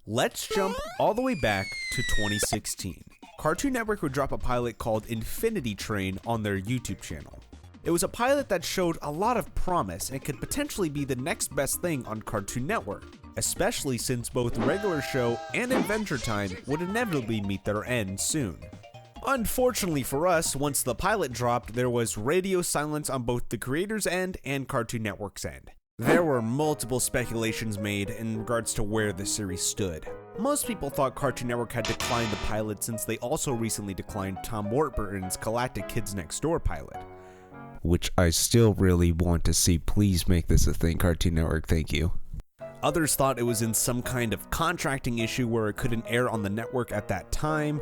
Let's jump all the way back to 2016. Cartoon Network would drop a pilot called Infinity Train on their YouTube channel. It was a pilot that showed a lot of promise and could potentially be the next best thing on Cartoon Network, especially since both Regular Show and Adventure Time would inevitably meet their end soon. Unfortunately for us, once the pilot dropped, there was radio silence on both the creator's end and Cartoon Network's end. There were multiple speculations made in regards to where the series stood. Most people thought Cartoon Network had declined the pilot since they also recently declined Tom Warburton's Galactic Kids Next Door pilot. Which I still really want to see. Please make this a thing, Cartoon Network, thank you. Others thought it was in some kind of contracting issue where it couldn't air on the network at that time.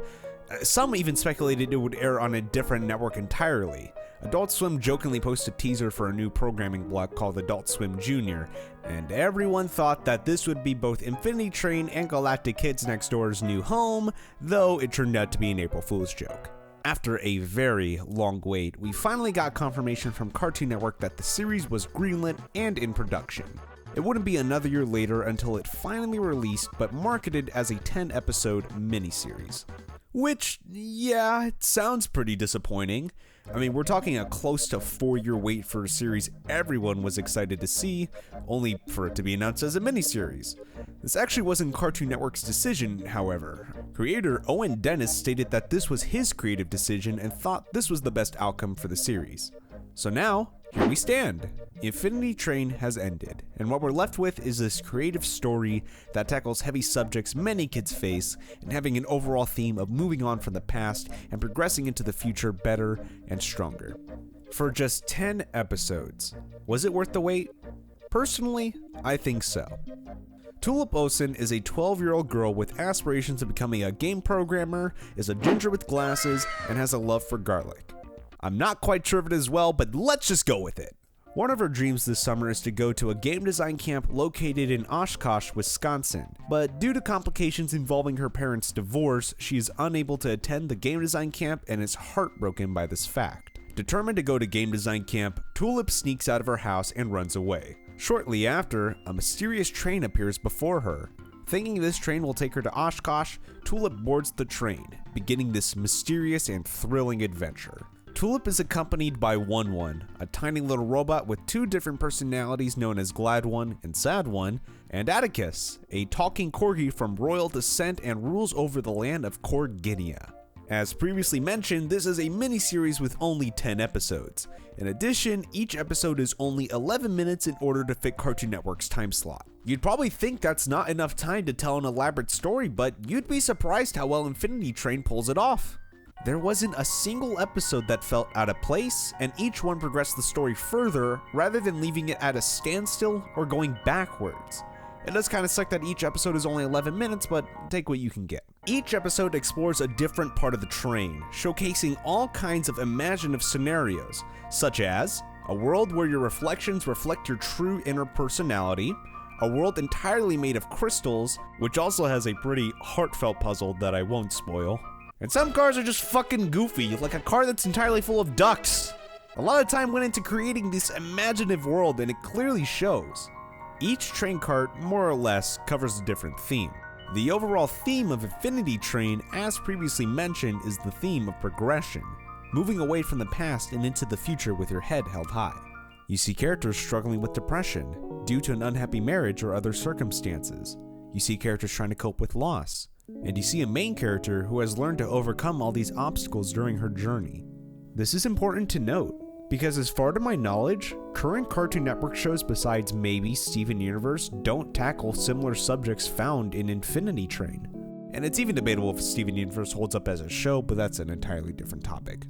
Some even speculated it would air on a different network entirely. Adult Swim jokingly posted a teaser for a new programming block called Adult Swim Junior, and everyone thought that this would be both Infinity Train and Galactic Kids Next Door's new home, though it turned out to be an April Fool's joke. After a very long wait, we finally got confirmation from Cartoon Network that the series was greenlit and in production. It wouldn't be another year later until it finally released, but marketed as a 10-episode miniseries. Which, yeah, it sounds pretty disappointing. I mean, we're talking a close to 4-year wait for a series everyone was excited to see, only for it to be announced as a miniseries. This actually wasn't Cartoon Network's decision, however. Creator Owen Dennis stated that this was his creative decision and thought this was the best outcome for the series. So now, here we stand. Infinity Train has ended, and what we're left with is this creative story that tackles heavy subjects many kids face, and having an overall theme of moving on from the past and progressing into the future better and stronger. For just 10 episodes, was it worth the wait? Personally, I think so. Tulip Olsen is a 12-year-old girl with aspirations of becoming a game programmer, is a ginger with glasses, and has a love for garlic. I'm not quite sure of it as well, but let's just go with it. One of her dreams this summer is to go to a game design camp located in Oshkosh, Wisconsin, but due to complications involving her parents' divorce, she is unable to attend the game design camp and is heartbroken by this fact. Determined to go to game design camp, Tulip sneaks out of her house and runs away. Shortly after, a mysterious train appears before her. Thinking this train will take her to Oshkosh, Tulip boards the train, beginning this mysterious and thrilling adventure. Tulip is accompanied by One, a tiny little robot with 2 different personalities known as Glad One and Sad One, and Atticus, a talking corgi from royal descent and rules over the land of Corginia. As previously mentioned, this is a miniseries with only 10 episodes. In addition, each episode is only 11 minutes in order to fit Cartoon Network's time slot. You'd probably think that's not enough time to tell an elaborate story, but you'd be surprised how well Infinity Train pulls it off. There wasn't a single episode that felt out of place, and each one progressed the story further rather than leaving it at a standstill or going backwards. It does kind of suck that each episode is only 11 minutes, but take what you can get. Each episode explores a different part of the train, showcasing all kinds of imaginative scenarios, such as a world where your reflections reflect your true inner personality, a world entirely made of crystals, which also has a pretty heartfelt puzzle that I won't spoil. And some cars are just fucking goofy, like a car that's entirely full of ducks. A lot of time went into creating this imaginative world, and it clearly shows. Each train cart, more or less, covers a different theme. The overall theme of Infinity Train, as previously mentioned, is the theme of progression, moving away from the past and into the future with your head held high. You see characters struggling with depression due to an unhappy marriage or other circumstances. You see characters trying to cope with loss. And you see a main character who has learned to overcome all these obstacles during her journey. This is important to note, because as far to my knowledge, current Cartoon Network shows besides maybe Steven Universe don't tackle similar subjects found in Infinity Train. And it's even debatable if Steven Universe holds up as a show, but that's an entirely different topic.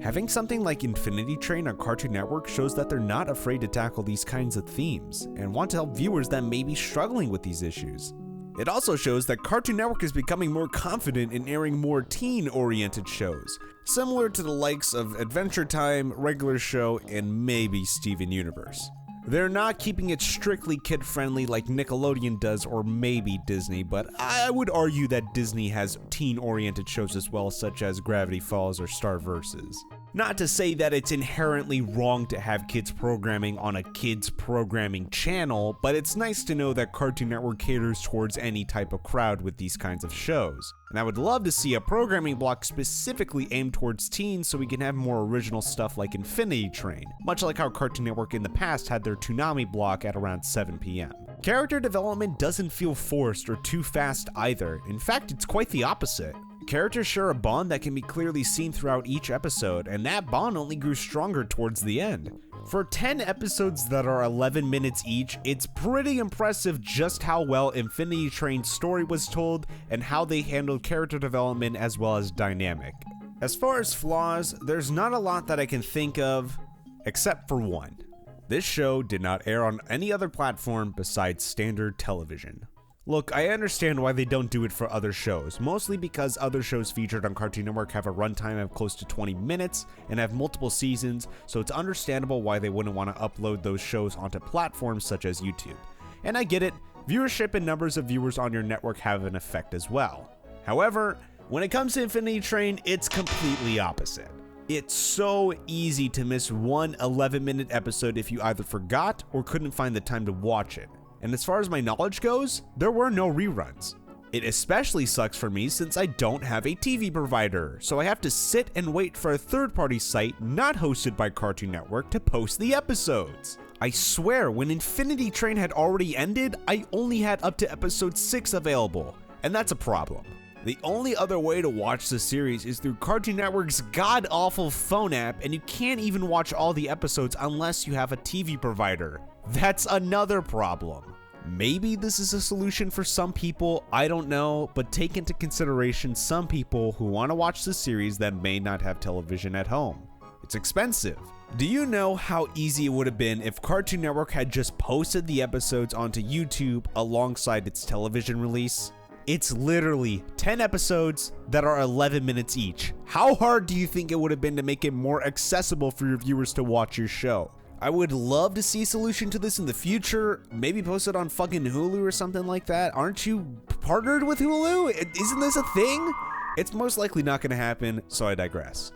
Having something like Infinity Train on Cartoon Network shows that they're not afraid to tackle these kinds of themes, and want to help viewers that may be struggling with these issues. It also shows that Cartoon Network is becoming more confident in airing more teen-oriented shows, similar to the likes of Adventure Time, Regular Show, and maybe Steven Universe. They're not keeping it strictly kid-friendly like Nickelodeon does or maybe Disney, but I would argue that Disney has teen-oriented shows as well, such as Gravity Falls or Star Vs. Not to say that it's inherently wrong to have kids programming on a kids programming channel, but it's nice to know that Cartoon Network caters towards any type of crowd with these kinds of shows. And I would love to see a programming block specifically aimed towards teens so we can have more original stuff like Infinity Train, much like how Cartoon Network in the past had their Toonami block at around 7 p.m. Character development doesn't feel forced or too fast either. In fact, it's quite the opposite. Characters share a bond that can be clearly seen throughout each episode, and that bond only grew stronger towards the end. For 10 episodes that are 11 minutes each, it's pretty impressive just how well Infinity Train's story was told and how they handled character development as well as dynamic. As far as flaws, there's not a lot that I can think of, except for one. This show did not air on any other platform besides standard television. Look, I understand why they don't do it for other shows, mostly because other shows featured on Cartoon Network have a runtime of close to 20 minutes and have multiple seasons, so it's understandable why they wouldn't want to upload those shows onto platforms such as YouTube. And I get it, viewership and numbers of viewers on your network have an effect as well. However, when it comes to Infinity Train, it's completely opposite. It's so easy to miss one 11-minute episode if you either forgot or couldn't find the time to watch it. And as far as my knowledge goes, there were no reruns. It especially sucks for me since I don't have a TV provider, so I have to sit and wait for a third-party site not hosted by Cartoon Network to post the episodes. I swear, when Infinity Train had already ended, I only had up to episode 6 available, and that's a problem. The only other way to watch the series is through Cartoon Network's god-awful phone app, and you can't even watch all the episodes unless you have a TV provider. That's another problem. Maybe this is a solution for some people, I don't know, but take into consideration some people who want to watch the series that may not have television at home. It's expensive. Do you know how easy it would have been if Cartoon Network had just posted the episodes onto YouTube alongside its television release? It's literally 10 episodes that are 11 minutes each. How hard do you think it would have been to make it more accessible for your viewers to watch your show? I would love to see a solution to this in the future, maybe post it on fucking Hulu or something like that. Aren't you partnered with Hulu? Isn't this a thing? It's most likely not going to happen, so I digress.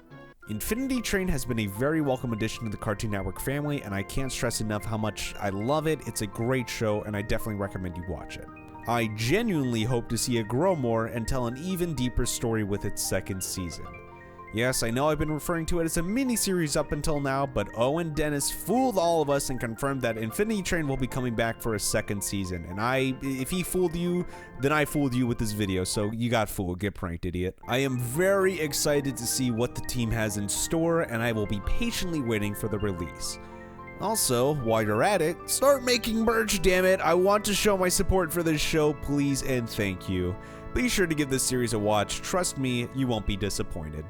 Infinity Train has been a very welcome addition to the Cartoon Network family, and I can't stress enough how much I love it. It's a great show, and I definitely recommend you watch it. I genuinely hope to see it grow more and tell an even deeper story with its second season. Yes, I know I've been referring to it as a mini-series up until now, but Owen Dennis fooled all of us and confirmed that Infinity Train will be coming back for a second season. And if he fooled you, then I fooled you with this video, so you got fooled. Get pranked, idiot. I am very excited to see what the team has in store, and I will be patiently waiting for the release. Also, while you're at it, start making merch, damn it. I want to show my support for this show, please and thank you. Be sure to give this series a watch. Trust me, you won't be disappointed.